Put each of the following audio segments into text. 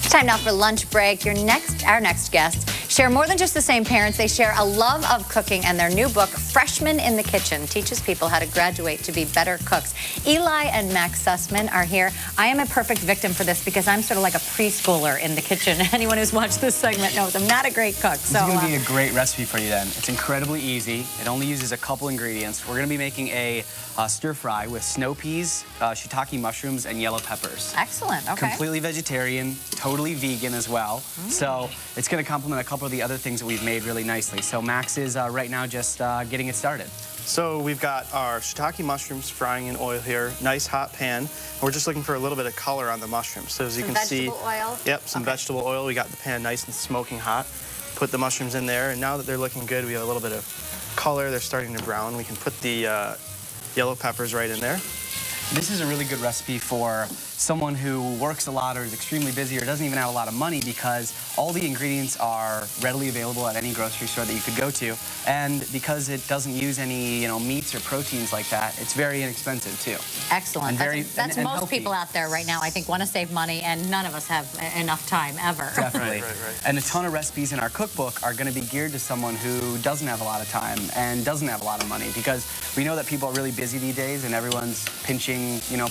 It's time now for lunch break. Our next guests share more than just the same parents. They share a love of cooking, and their new book, Freshmen in the Kitchen, teaches people how to graduate to be better cooks. Eli and Max Sussman are here. I am a perfect victim for this because I'm sort of like a preschooler in the kitchen. Anyone who's watched this segment knows I'm not a great cook. This is going to be a great recipe for you then. It's incredibly easy. It only uses a couple ingredients. We're going to be making a stir fry with snow peas, shiitake mushrooms, and yellow peppers. Excellent. Okay. Completely vegetarian, totally vegan as well. So it's going to complement a couple of the other things that we've made really nicely. So Max is right now just getting it started. So we've got our shiitake mushrooms frying in oil here, nice hot pan. We're just looking for a little bit of color on the mushrooms. So as you can see, vegetable oil? Yep, some vegetable oil. We got the pan nice and smoking hot. Put the mushrooms in there, and now that they're looking good, we have a little bit of color. They're starting to brown. We can put the yellow peppers right in there. This is a really good recipe for someone who works a lot or is extremely busy or doesn't even have a lot of money, because all the ingredients are readily available at any grocery store that you could go to, and because it doesn't use any meats or proteins like that, it's very inexpensive too. Excellent. That's and most healthy. people out there right now, I think, want to save money, and none of us have enough time ever. Definitely. Right. And a ton of recipes in our cookbook are going to be geared to someone who doesn't have a lot of time and doesn't have a lot of money, because we know that people are really busy these days and everyone's pinching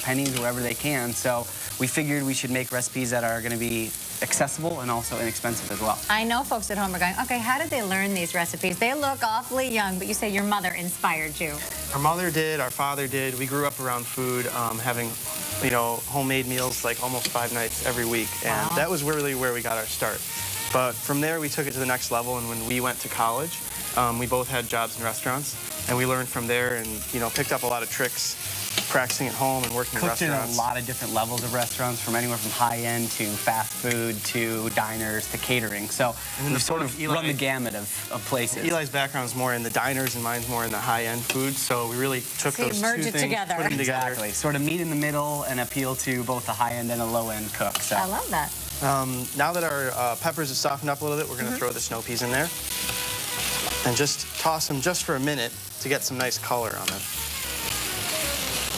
pennies wherever they can. So we figured we should make recipes that are going to be accessible and also inexpensive as well. I know folks at home are going, okay, how did they learn these recipes? They look awfully young, but you say your mother inspired you. Our mother did, our father did. We grew up around food, having homemade meals like almost 5 nights every week, and that was really where we got our start. But from there, we took it to the next level, and when we went to college, we both had jobs in restaurants, and we learned from there and picked up a lot of tricks, practicing at home and working in restaurants. Cooked in a lot of different levels of restaurants, from anywhere from high-end to fast food to diners to catering. So we've sort of run the gamut of places. Eli's background is more in the diners and mine's more in the high-end food, so we really took those two things, together. put them together. Exactly. Sort of meet in the middle and appeal to both the high-end and the low-end cook. So. I love that. Now that our peppers have softened up a little bit, we're going to throw the snow peas in there and just toss them just for a minute to get some nice color on them.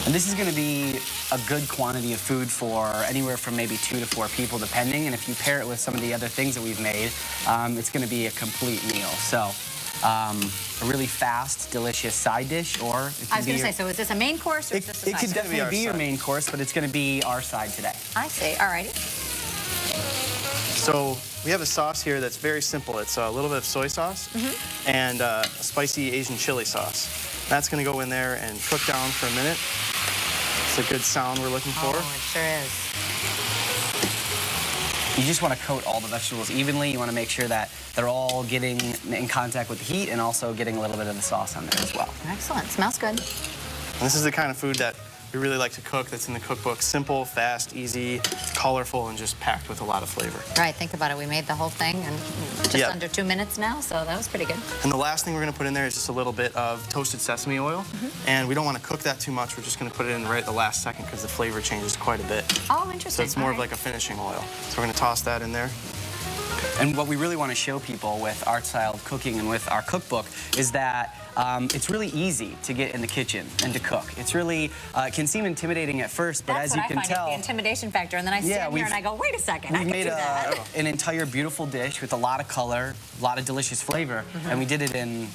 And this is going to be a good quantity of food for anywhere from maybe 2 to 4 people, depending. And if you pair it with some of the other things that we've made, it's going to be a complete meal. So a really fast, delicious side dish, or it I was going to say, so is this a main course or is this a side? It could definitely be your main course, but it's going to be our side today. I see. All righty. So we have a sauce here that's very simple. It's a little bit of soy sauce and a spicy Asian chili sauce. That's going to go in there and cook down for a minute. It's a good sound we're looking for. Oh, it sure is. You just want to coat all the vegetables evenly. You want to make sure that they're all getting in contact with the heat and also getting a little bit of the sauce on there as well. Excellent. Smells good. And this is the kind of food that we really like to cook, that's in the cookbook. Simple, fast, easy, colorful, and just packed with a lot of flavor. Right, think about it. We made the whole thing in just under 2 minutes now, so that was pretty good. And the last thing we're going to put in there is just a little bit of toasted sesame oil. And we don't want to cook that too much. We're just going to put it in right at the last second because the flavor changes quite a bit. Oh, interesting. So it's more of like a finishing oil. So we're going to toss that in there. And what we really want to show people with our style of cooking and with our cookbook is that it's really easy to get in the kitchen and to cook. It's really, it can seem intimidating at first, but as you can tell... That's what I find, the intimidation factor. And then I stand here and I go, wait a second, I can do that. An entire beautiful dish with a lot of color, a lot of delicious flavor, and we did it in,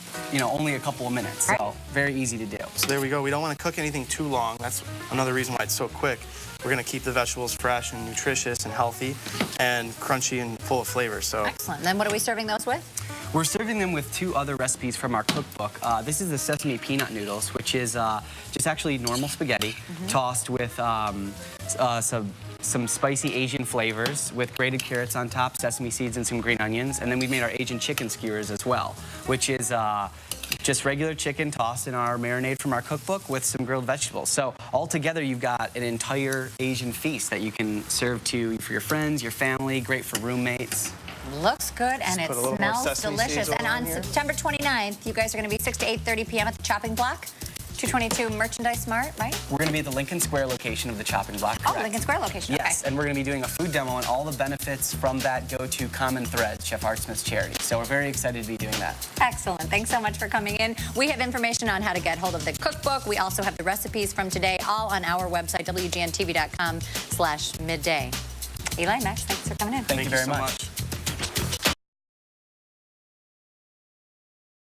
only a couple of minutes. So very easy to do. So there we go. We don't want to cook anything too long. That's another reason why it's so quick. We're going to keep the vegetables fresh and nutritious and healthy and crunchy and full of flavor. So excellent. Then what are we serving those with? We're serving them with 2 other recipes from our cookbook. This is the sesame peanut noodles, which is just actually normal spaghetti tossed with some spicy Asian flavors with grated carrots on top, sesame seeds, and some green onions. And then we made our Asian chicken skewers as well, which is just regular chicken tossed in our marinade from our cookbook with some grilled vegetables. So all together, you've got an entire Asian feast that you can serve to for your friends, your family, great for roommates. Looks good, and it smells delicious. And on September 29th, you guys are going to be 6 to 8:30 p.m. at the Chopping Block. 222 Merchandise Mart, right? We're going to be at the Lincoln Square location of the Chopping Block. Oh, Lincoln Square location, yes, and we're going to be doing a food demo, and all the benefits from that go to Common Thread, Chef Art Smith's charity. So we're very excited to be doing that. Excellent. Thanks so much for coming in. We have information on how to get hold of the cookbook. We also have the recipes from today, all on our website, WGNTV.com/midday. Eli, Max, thanks for coming in. Thank you very so much. much.